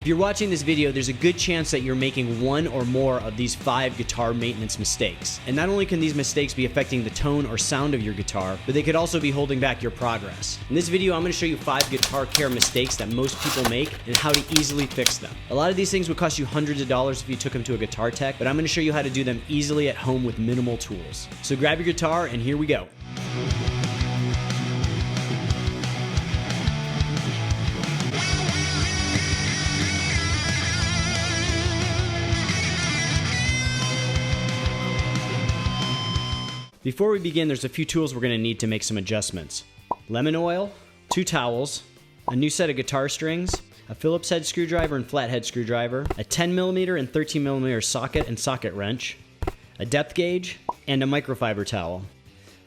If you're watching this video, there's a good chance that you're making one or more of these 5 guitar maintenance mistakes. And not only can these mistakes be affecting the tone or sound of your guitar, but they could also be holding back your progress. In this video, I'm going to show you 5 guitar care mistakes that most people make and how to easily fix them. A lot of these things would cost you hundreds of dollars if you took them to a guitar tech, but I'm going to show you how to do them easily at home with minimal tools. So grab your guitar and here we go. Before we begin, there's a few tools we're going to need to make some adjustments. Lemon oil, 2 towels, a new set of guitar strings, a Phillips head screwdriver and flathead screwdriver, a 10mm and 13mm socket and socket wrench, a depth gauge, and a microfiber towel.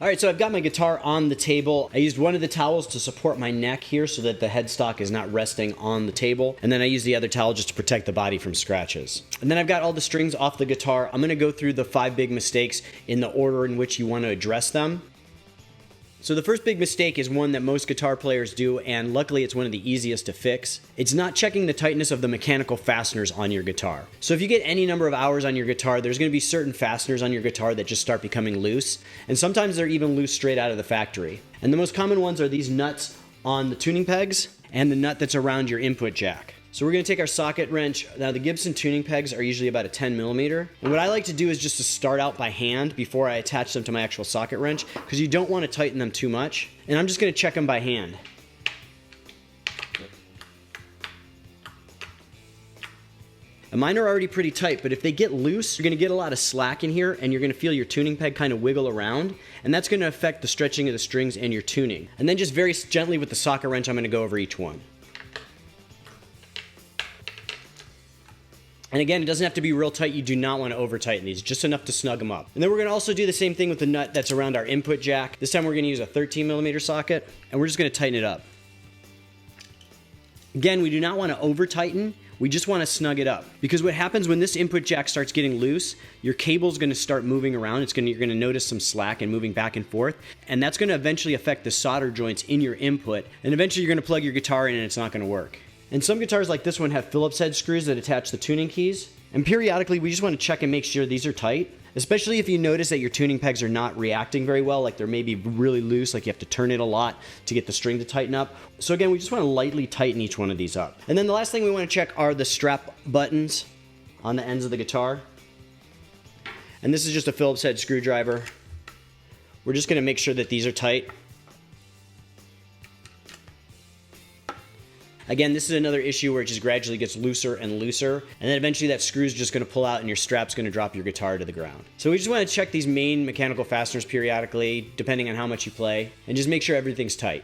Alright, so I've got my guitar on the table. I used one of the towels to support my neck here so that the headstock is not resting on the table. And then I used the other towel just to protect the body from scratches. And then I've got all the strings off the guitar. I'm going to go through the 5 big mistakes in the order in which you want to address them. So the first big mistake is one that most guitar players do, and luckily it's one of the easiest to fix. It's not checking the tightness of the mechanical fasteners on your guitar. So if you get any number of hours on your guitar, there's going to be certain fasteners on your guitar that just start becoming loose, and sometimes they're even loose straight out of the factory. And the most common ones are these nuts on the tuning pegs and the nut that's around your input jack. So we're going to take our socket wrench. Now the Gibson tuning pegs are usually about a 10mm. And what I like to do is just to start out by hand before I attach them to my actual socket wrench, because you don't want to tighten them too much. And I'm just going to check them by hand. And mine are already pretty tight, but if they get loose, you're going to get a lot of slack in here and you're going to feel your tuning peg kind of wiggle around, and that's going to affect the stretching of the strings and your tuning. And then just very gently with the socket wrench, I'm going to go over each one. And again, it doesn't have to be real tight. You do not want to over tighten these, just enough to snug them up. And then we're going to also do the same thing with the nut that's around our input jack. This time we're going to use a 13mm socket, and we're just going to tighten it up. Again, we do not want to over tighten. We just want to snug it up. Because what happens when this input jack starts getting loose, your cable's going to start moving around. You're going to notice some slack and moving back and forth. And that's going to eventually affect the solder joints in your input. And eventually you're going to plug your guitar in and it's not going to work. And some guitars like this one have Phillips head screws that attach the tuning keys. And periodically we just want to check and make sure these are tight, especially if you notice that your tuning pegs are not reacting very well, like they're maybe really loose, like you have to turn it a lot to get the string to tighten up. So again, we just want to lightly tighten each one of these up. And then the last thing we want to check are the strap buttons on the ends of the guitar. And this is just a Phillips head screwdriver. We're just going to make sure that these are tight. Again, this is another issue where it just gradually gets looser and looser, and then eventually that screw is just going to pull out and your strap's going to drop your guitar to the ground. So we just want to check these main mechanical fasteners periodically, depending on how much you play, and just make sure everything's tight.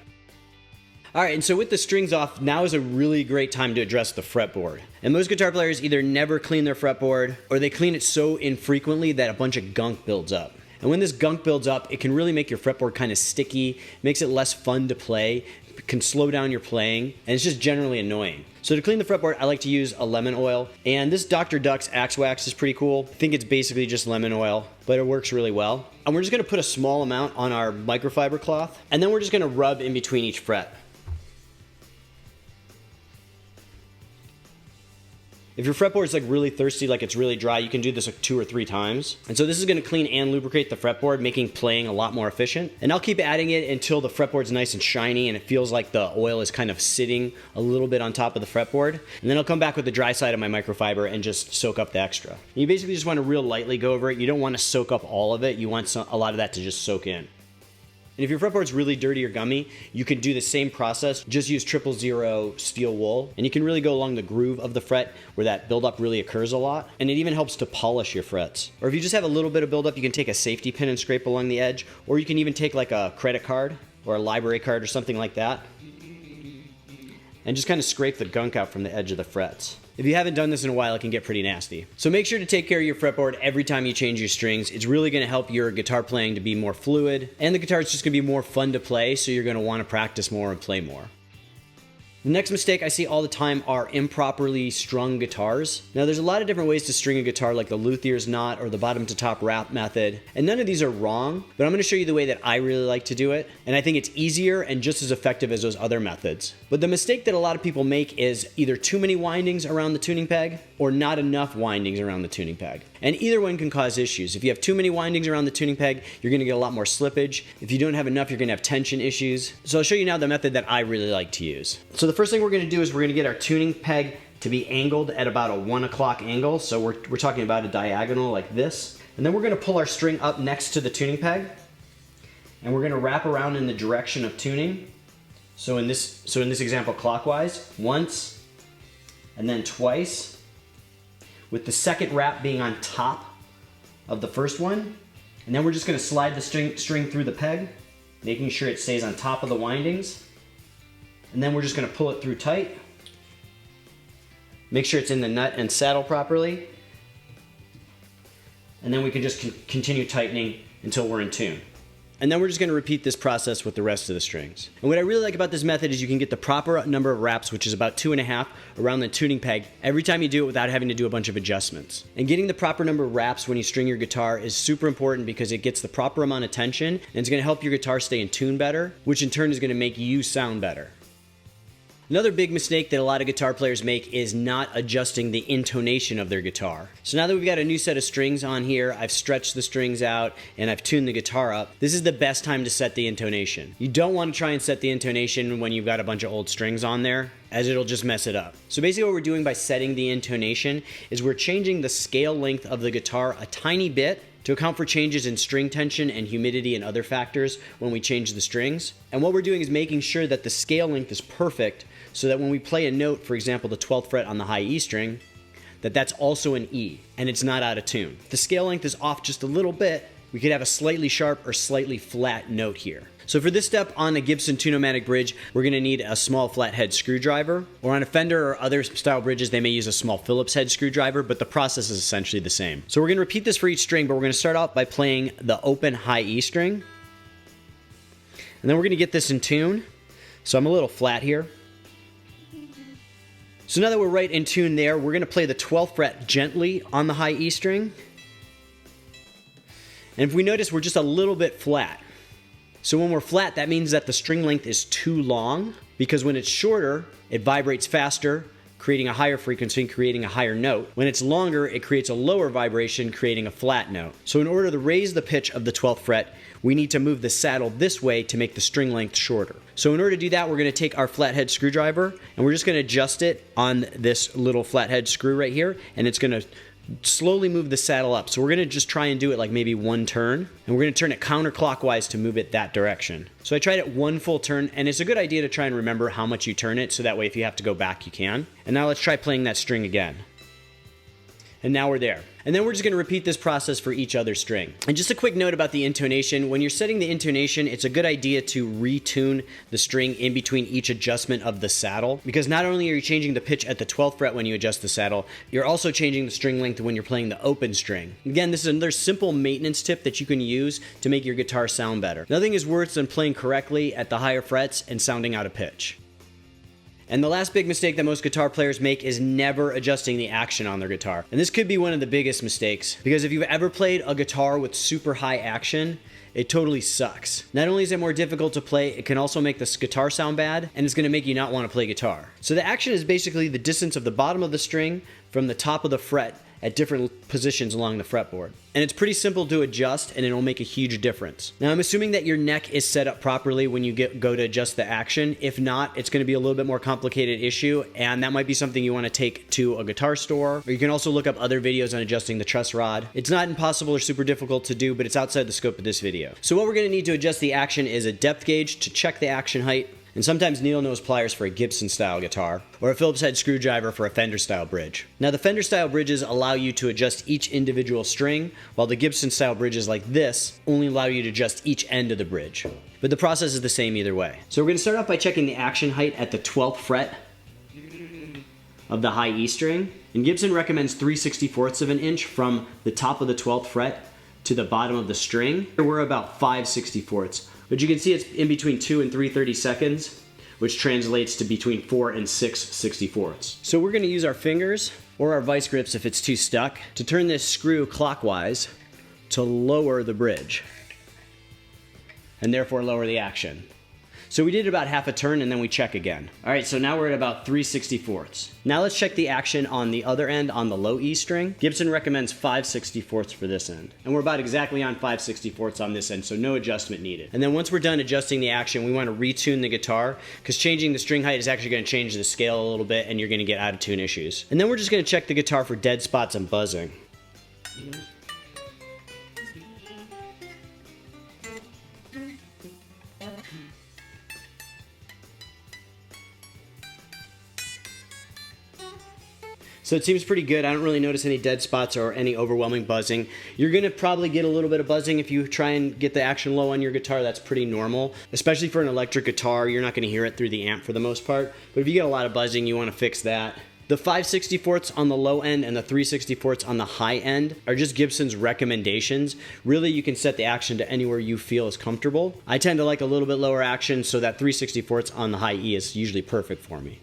Alright, and so with the strings off, now is a really great time to address the fretboard. And most guitar players either never clean their fretboard, or they clean it so infrequently that a bunch of gunk builds up. And when this gunk builds up, it can really make your fretboard kind of sticky, makes it less fun to play, can slow down your playing, and it's just generally annoying. So to clean the fretboard, I like to use a lemon oil, and this Dr. Duck's Axe Wax is pretty cool. I think it's basically just lemon oil, but it works really well. And we're just going to put a small amount on our microfiber cloth, and then we're just going to rub in between each fret. If your fretboard is like really thirsty, like it's really dry, you can do this like 2 or 3 times. And so this is going to clean and lubricate the fretboard, making playing a lot more efficient. And I'll keep adding it until the fretboard's nice and shiny and it feels like the oil is kind of sitting a little bit on top of the fretboard. And then I'll come back with the dry side of my microfiber and just soak up the extra. And you basically just want to real lightly go over it. You don't want to soak up all of it. You want a lot of that to just soak in. And if your fretboard's really dirty or gummy, you can do the same process. Just use 000 steel wool, and you can really go along the groove of the fret where that buildup really occurs a lot. And it even helps to polish your frets. Or if you just have a little bit of buildup, you can take a safety pin and scrape along the edge, or you can even take like a credit card or a library card or something like that, and just kind of scrape the gunk out from the edge of the frets. If you haven't done this in a while, it can get pretty nasty. So make sure to take care of your fretboard every time you change your strings. It's really going to help your guitar playing to be more fluid, and the guitar is just going to be more fun to play, so you're going to want to practice more and play more. The next mistake I see all the time are improperly strung guitars. Now there's a lot of different ways to string a guitar, like the luthier's knot or the bottom to top wrap method, and none of these are wrong, but I'm going to show you the way that I really like to do it, and I think it's easier and just as effective as those other methods. But the mistake that a lot of people make is either too many windings around the tuning peg or not enough windings around the tuning peg. And either one can cause issues. If you have too many windings around the tuning peg, you're going to get a lot more slippage. If you don't have enough, you're going to have tension issues. So I'll show you now the method that I really like to use. So the first thing we're going to do is we're going to get our tuning peg to be angled at about a 1 o'clock angle. So we're talking about a diagonal like this. And then we're going to pull our string up next to the tuning peg. And we're going to wrap around in the direction of tuning. So in this example, clockwise, once and then twice, with the second wrap being on top of the first one. And then we're just going to slide the string through the peg, making sure it stays on top of the windings. And then we're just going to pull it through tight. Make sure it's in the nut and saddle properly. And then we can just continue tightening until we're in tune. And then we're just going to repeat this process with the rest of the strings. And what I really like about this method is you can get the proper number of wraps, which is about 2.5, around the tuning peg every time you do it without having to do a bunch of adjustments. And getting the proper number of wraps when you string your guitar is super important because it gets the proper amount of tension and it's going to help your guitar stay in tune better, which in turn is going to make you sound better. Another big mistake that a lot of guitar players make is not adjusting the intonation of their guitar. So now that we've got a new set of strings on here, I've stretched the strings out and I've tuned the guitar up, this is the best time to set the intonation. You don't want to try and set the intonation when you've got a bunch of old strings on there, as it'll just mess it up. So basically what we're doing by setting the intonation is we're changing the scale length of the guitar a tiny bit to account for changes in string tension and humidity and other factors when we change the strings. And what we're doing is making sure that the scale length is perfect so that when we play a note, for example, the 12th fret on the high E string, that's also an E and it's not out of tune. If the scale length is off just a little bit, we could have a slightly sharp or slightly flat note here. So for this step on a Gibson Tune-O-Matic bridge, we're going to need a small flathead screwdriver, or on a Fender or other style bridges, they may use a small Phillips head screwdriver, but the process is essentially the same. So we're going to repeat this for each string, but we're going to start out by playing the open high E string. And then we're going to get this in tune. So I'm a little flat here. So now that we're right in tune there, we're going to play the 12th fret gently on the high E string. And if we notice, we're just a little bit flat. So when we're flat, that means that the string length is too long, because when it's shorter, it vibrates faster, creating a higher frequency, creating a higher note. When it's longer, it creates a lower vibration, creating a flat note. So in order to raise the pitch of the 12th fret, we need to move the saddle this way to make the string length shorter. So in order to do that, we're going to take our flathead screwdriver, and we're just going to adjust it on this little flathead screw right here, and it's going to slowly move the saddle up. So we're going to just try and do it like maybe one turn, and we're going to turn it counterclockwise to move it that direction. So I tried it one full turn, and it's a good idea to try and remember how much you turn it, so that way if you have to go back, you can. And now let's try playing that string again. And now we're there. And then we're just going to repeat this process for each other string. And just a quick note about the intonation. When you're setting the intonation, it's a good idea to retune the string in between each adjustment of the saddle, because not only are you changing the pitch at the 12th fret when you adjust the saddle, you're also changing the string length when you're playing the open string. Again, this is another simple maintenance tip that you can use to make your guitar sound better. Nothing is worse than playing correctly at the higher frets and sounding out of pitch. And the last big mistake that most guitar players make is never adjusting the action on their guitar. And this could be one of the biggest mistakes, because if you've ever played a guitar with super high action, it totally sucks. Not only is it more difficult to play, it can also make this guitar sound bad, and it's going to make you not want to play guitar. So the action is basically the distance of the bottom of the string from the top of the fret at different positions along the fretboard. And it's pretty simple to adjust, and it'll make a huge difference. Now, I'm assuming that your neck is set up properly when you go to adjust the action. If not, it's going to be a little bit more complicated issue, and that might be something you want to take to a guitar store, or you can also look up other videos on adjusting the truss rod. It's not impossible or super difficult to do, but it's outside the scope of this video. So what we're going to need to adjust the action is a depth gauge to check the action height, and sometimes needle nose pliers for a Gibson style guitar, or a Phillips head screwdriver for a Fender style bridge. Now the Fender style bridges allow you to adjust each individual string, while the Gibson style bridges like this only allow you to adjust each end of the bridge. But the process is the same either way. So we're going to start off by checking the action height at the 12th fret of the high E string. And Gibson recommends 3/64 of an inch from the top of the 12th fret to the bottom of the string. We're about 5/64. But you can see it's in between 2 and 3/32, which translates to between 4 and 6 64ths. So we're going to use our fingers, or our vice grips if it's too stuck, to turn this screw clockwise to lower the bridge, and therefore lower the action. So we did about half a turn and then we check again. All right, so now we're at about 3 64ths. Now let's check the action on the other end on the low E string. Gibson recommends 5 64ths for this end. And we're about exactly on 5 64ths on this end, so no adjustment needed. And then once we're done adjusting the action, we want to retune the guitar, because changing the string height is actually going to change the scale a little bit and you're going to get out of tune issues. And then we're just going to check the guitar for dead spots and buzzing. So it seems pretty good. I don't really notice any dead spots or any overwhelming buzzing. You're gonna probably get a little bit of buzzing if you try and get the action low on your guitar. That's pretty normal. Especially for an electric guitar, you're not gonna hear it through the amp for the most part. But if you get a lot of buzzing, you wanna fix that. The 5 64ths on the low end and the 3 64ths on the high end are just Gibson's recommendations. Really, you can set the action to anywhere you feel is comfortable. I tend to like a little bit lower action, so that 3 64ths on the high E is usually perfect for me.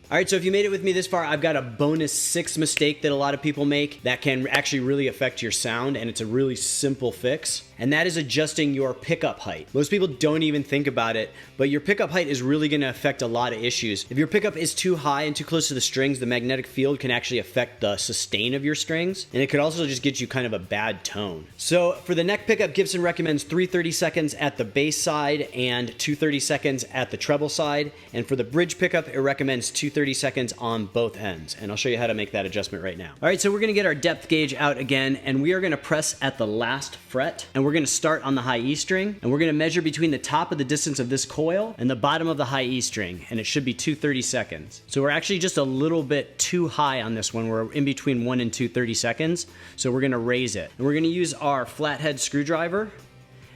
All right, so if you made it with me this far, I've got a bonus 6 mistake that a lot of people make that can actually really affect your sound, and it's a really simple fix, and that is adjusting your pickup height. Most people don't even think about it, but your pickup height is really gonna affect a lot of issues. If your pickup is too high and too close to the strings, the magnetic field can actually affect the sustain of your strings, and it could also just get you kind of a bad tone. So for the neck pickup, Gibson recommends 3 30-seconds at the bass side and 2 30-seconds at the treble side, and for the bridge pickup, it recommends 2 30-seconds on both ends, and I'll show you how to make that adjustment right now. All right, so we're gonna get our depth gauge out again, and we are gonna press at the last fret, and we're gonna start on the high E string, and we're gonna measure between the top of the distance of this coil and the bottom of the high E string, and it should be 2 30-seconds. So we're actually just a little bit too high on this one. We're in between 1 and 2 30-seconds, so we're gonna raise it. And we're gonna use our flathead screwdriver,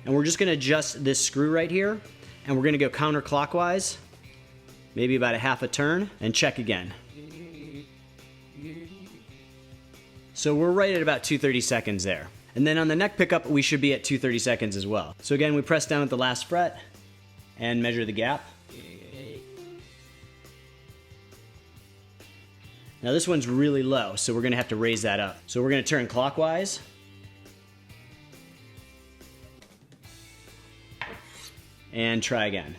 and we're just gonna adjust this screw right here, and we're gonna go counterclockwise, maybe about a half a turn, and check again. So we're right at about 2 30-seconds there. And then on the neck pickup, we should be at 2 30-seconds as well. So again, we press down at the last fret and measure the gap. Now this one's really low, so we're gonna have to raise that up. So we're gonna turn clockwise. And try again.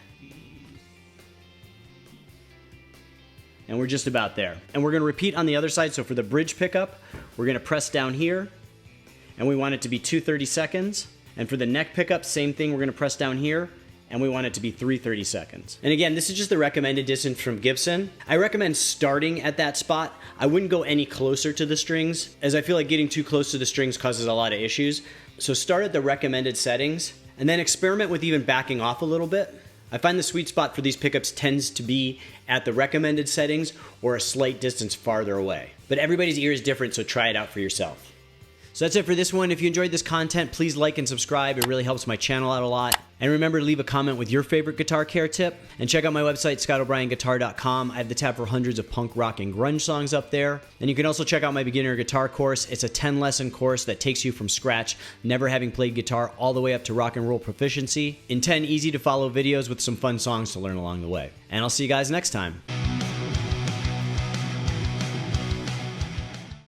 And we're just about there. And we're gonna repeat on the other side. So for the bridge pickup, we're gonna press down here, and we want it to be 2 30-seconds. And for the neck pickup, same thing, we're gonna press down here, and we want it to be 3 30-seconds. And again, this is just the recommended distance from Gibson. I recommend starting at that spot. I wouldn't go any closer to the strings, as I feel like getting too close to the strings causes a lot of issues. So start at the recommended settings, and then experiment with even backing off a little bit. I find the sweet spot for these pickups tends to be at the recommended settings or a slight distance farther away. But everybody's ear is different, so try it out for yourself. So that's it for this one. If you enjoyed this content, please like and subscribe. It really helps my channel out a lot. And remember to leave a comment with your favorite guitar care tip. And check out my website, scottobryanguitar.com. I have the tab for hundreds of punk, rock, and grunge songs up there. And you can also check out my beginner guitar course. It's a 10-lesson course that takes you from scratch, never having played guitar, all the way up to rock and roll proficiency, in 10 easy-to-follow videos with some fun songs to learn along the way. And I'll see you guys next time.